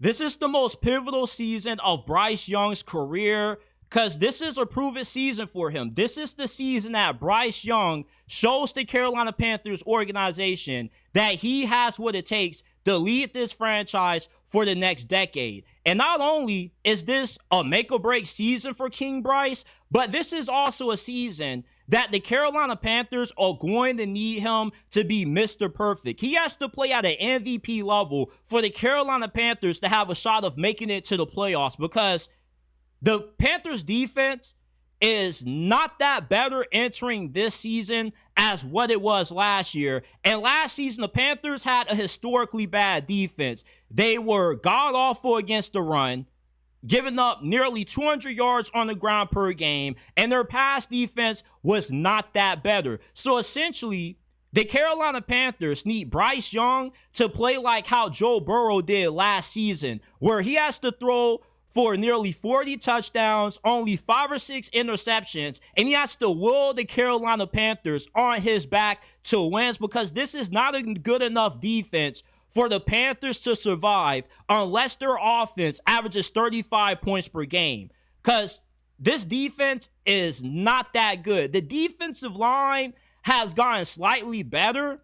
This is the most pivotal season of Bryce Young's career because this is a proven season for him. This is the season that Bryce Young shows the Carolina Panthers organization that he has what it takes to lead this franchise for the next decade. And not only is this a make or break season for King Bryce, but this is also a season that the Carolina Panthers are going to need him to be Mr. Perfect. He has to play at an MVP level for the Carolina Panthers to have a shot of making it to the playoffs, because the Panthers defense is not that better entering this season as what it was last year. And last season, the Panthers had a historically bad defense. They were god-awful against the run, giving up nearly 200 yards on the ground per game, and their pass defense was not that better. So essentially, the Carolina Panthers need Bryce Young to play like how Joe Burrow did last season, where he has to throw for nearly 40 touchdowns, only 5 or 6 interceptions, and he has to will the Carolina Panthers on his back to wins, because this is not a good enough defense for the Panthers to survive unless their offense averages 35 points per game, because this defense is not that good. The defensive line has gotten slightly better.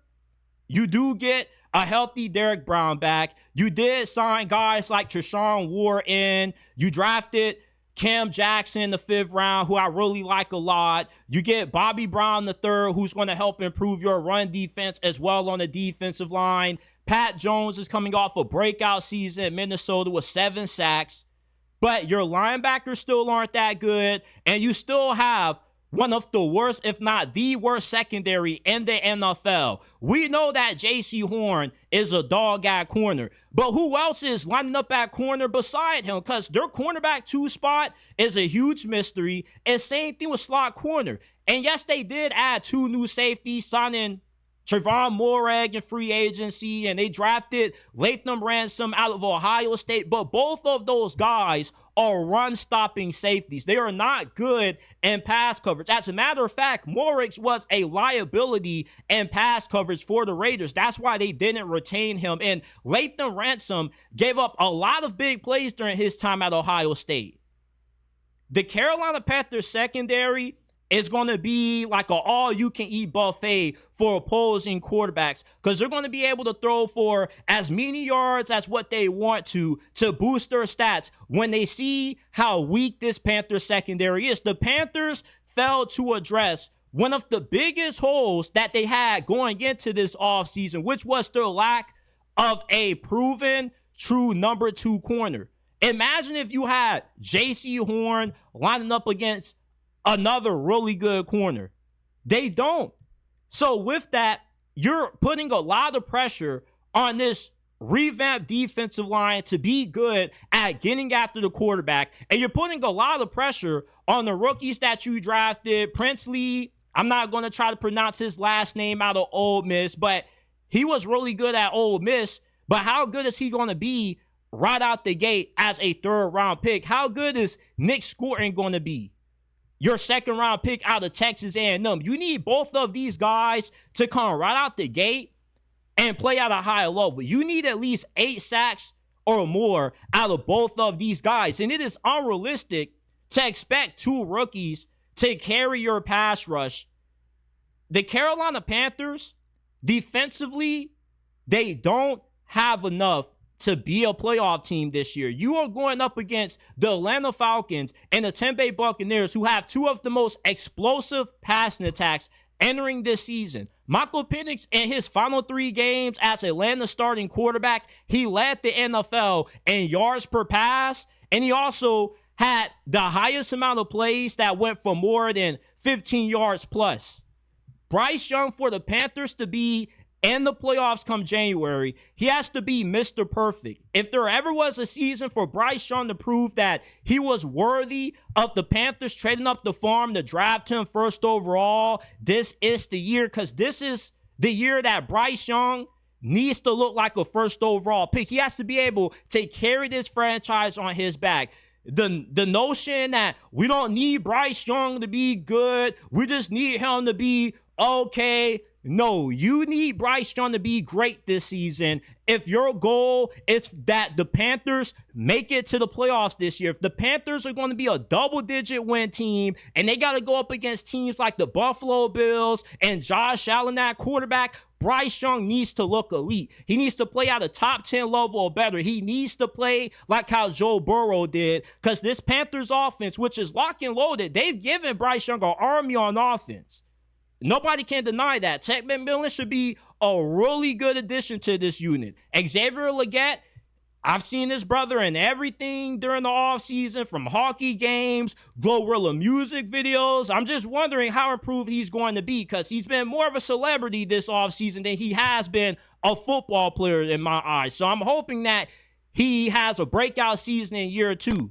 You do get a healthy Derek Brown back. You did sign guys like Treshaun Ward in. You drafted Cam Jackson in the 5th round, who I really like a lot. You get Bobby Brown III, who's going to help improve your run defense as well on the defensive line. Pat Jones is coming off a breakout season in Minnesota with 7 sacks. But your linebackers still aren't that good, and you still have one of the worst, if not the worst, secondary in the NFL. We know that J.C. Horn is a dog at corner, but who else is lining up at corner beside him? Because their cornerback 2 spot is a huge mystery, and same thing with slot corner. And yes, they did add 2 new safeties, signing Trevon Moehrig in free agency, and they drafted Latham Ransom out of Ohio State, but both of those guys are run-stopping safeties. They are not good in pass coverage. As a matter of fact, Moehrig was a liability in pass coverage for the Raiders. That's why they didn't retain him. And Latham Ransom gave up a lot of big plays during his time at Ohio State. The Carolina Panthers secondary is going to be like an all-you-can-eat buffet for opposing quarterbacks, because they're going to be able to throw for as many yards as what they want to boost their stats when they see how weak this Panthers secondary is. The Panthers failed to address one of the biggest holes that they had going into this offseason, which was their lack of a proven true number 2 corner. Imagine if you had J.C. Horn lining up against another really good corner. They don't. So with that, you're putting a lot of pressure on this revamped defensive line to be good at getting after the quarterback. And you're putting a lot of pressure on the rookies that you drafted. Princely, I'm not going to try to pronounce his last name out of Ole Miss, but he was really good at Ole Miss. But how good is he going to be right out the gate as a 3rd round pick? How good is Nick Scourton going to be, your 2nd round pick out of Texas A&M? You need both of these guys to come right out the gate and play at a high level. You need at least 8 sacks or more out of both of these guys. And it is unrealistic to expect 2 rookies to carry your pass rush. The Carolina Panthers, defensively, they don't have enough to be a playoff team this year. You are going up against the Atlanta Falcons and the Tampa Bay Buccaneers, who have 2 of the most explosive passing attacks entering this season. Michael Penix, in his final 3 games as Atlanta's starting quarterback, he led the NFL in yards per pass, and he also had the highest amount of plays that went for more than 15 yards plus. Bryce Young, for the Panthers to be in the playoffs come January, he has to be Mr. Perfect. If there ever was a season for Bryce Young to prove that he was worthy of the Panthers trading up the farm to draft him 1st overall, this is the year, because this is the year that Bryce Young needs to look like a 1st overall pick. He has to be able to carry this franchise on his back. The notion that we don't need Bryce Young to be good, we just need him to be okay, No, you need Bryce Young to be great this season. If your goal is that the Panthers make it to the playoffs this year, if the Panthers are going to be a double-digit win team and they got to go up against teams like the Buffalo Bills and Josh Allen at quarterback, Bryce Young needs to look elite. He needs to play at a top 10 level or better. He needs to play like how Joe Burrow did, because this Panthers offense, which is lock and loaded, they've given Bryce Young an army on offense. Nobody can deny that. Tech McMillan should be a really good addition to this unit. Xavier Legette, I've seen his brother in everything during the offseason, from hockey games, Glorilla music videos. I'm just wondering how improved he's going to be, because he's been more of a celebrity this offseason than he has been a football player in my eyes. So I'm hoping that he has a breakout season in year 2.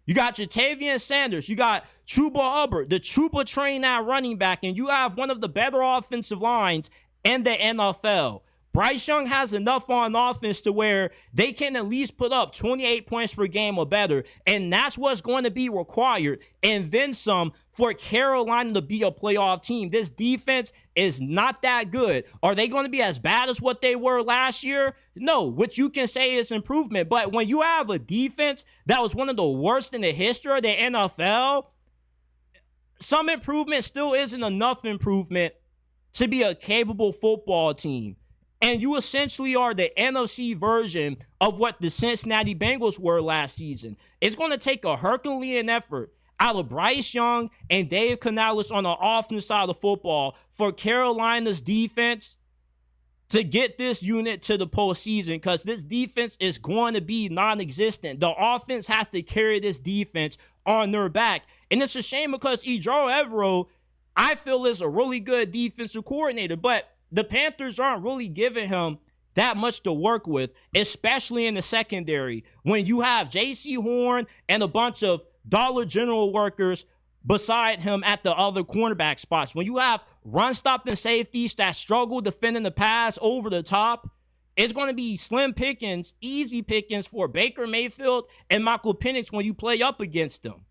You got Jatavian Sanders. You got Chuba Hubbard, the Chuba train at running back, and you have one of the better offensive lines in the NFL. Bryce Young has enough on offense to where they can at least put up 28 points per game or better, and that's what's going to be required, and then some, for Carolina to be a playoff team. This defense is not that good. Are they going to be as bad as what they were last year? No, which you can say is improvement, but when you have a defense that was one of the worst in the history of the NFL, some improvement still isn't enough improvement to be a capable football team. And you essentially are the NFC version of what the Cincinnati Bengals were last season. It's going to take a Herculean effort out of Bryce Young and Dave Canales on the offensive side of the football for Carolina's defense to get this unit to the postseason, because this defense is going to be non-existent. The offense has to carry this defense on their back. And it's a shame, because Ejiro Evero, I feel, is a really good defensive coordinator, but the Panthers aren't really giving him that much to work with, especially in the secondary, when you have J.C. Horn and a bunch of Dollar General workers beside him at the other cornerback spots. When you have run-stopping safeties that struggle defending the pass over the top, it's going to be slim pickings, easy pickings for Baker Mayfield and Michael Penix when you play up against them.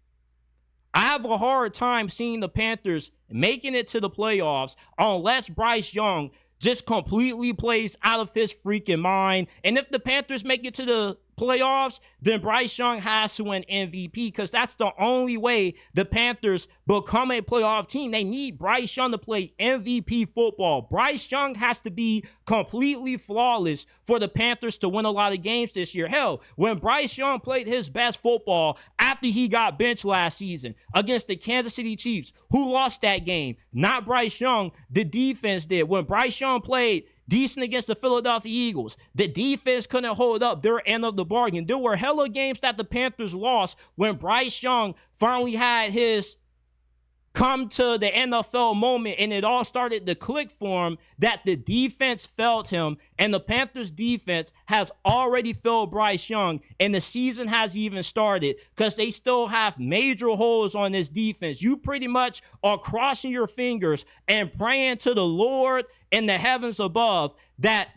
I have a hard time seeing the Panthers making it to the playoffs unless Bryce Young just completely plays out of his freaking mind. And if the Panthers make it to the playoffs, then Bryce Young has to win MVP, because that's the only way the Panthers become a playoff team. They need Bryce Young to play MVP football. Bryce Young has to be completely flawless for the Panthers to win a lot of games this year. Hell, when Bryce Young played his best football after he got benched last season against the Kansas City Chiefs, who lost that game? Not Bryce Young, the defense did. When Bryce Young played decent against the Philadelphia Eagles, the defense couldn't hold up their end of the bargain. There were hella games that the Panthers lost when Bryce Young finally had his come to the NFL moment, and it all started to click for him that the defense failed him, and the Panthers defense has already failed Bryce Young, and the season hasn't even started, because they still have major holes on this defense. You pretty much are crossing your fingers and praying to the Lord in the heavens above that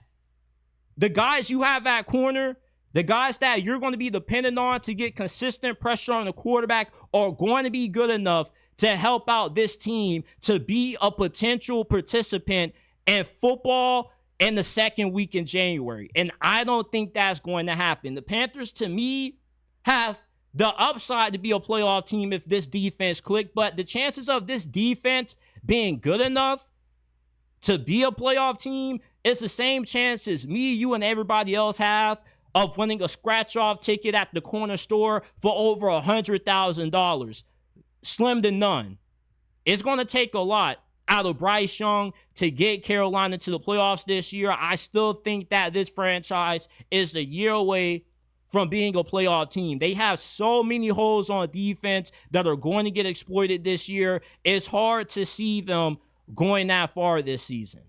the guys you have at corner, the guys that you're going to be dependent on to get consistent pressure on the quarterback, are going to be good enough to help out this team to be a potential participant in football in the second week in January. And I don't think that's going to happen. The Panthers, to me, have the upside to be a playoff team if this defense clicked, but the chances of this defense being good enough to be a playoff team is the same chances me, you, and everybody else have of winning a scratch-off ticket at the corner store for over $100,000. Slim to none. It's going to take a lot out of Bryce Young to get Carolina to the playoffs this year. I still think that this franchise is a year away from being a playoff team. They have so many holes on defense that are going to get exploited this year. It's hard to see them going that far this season.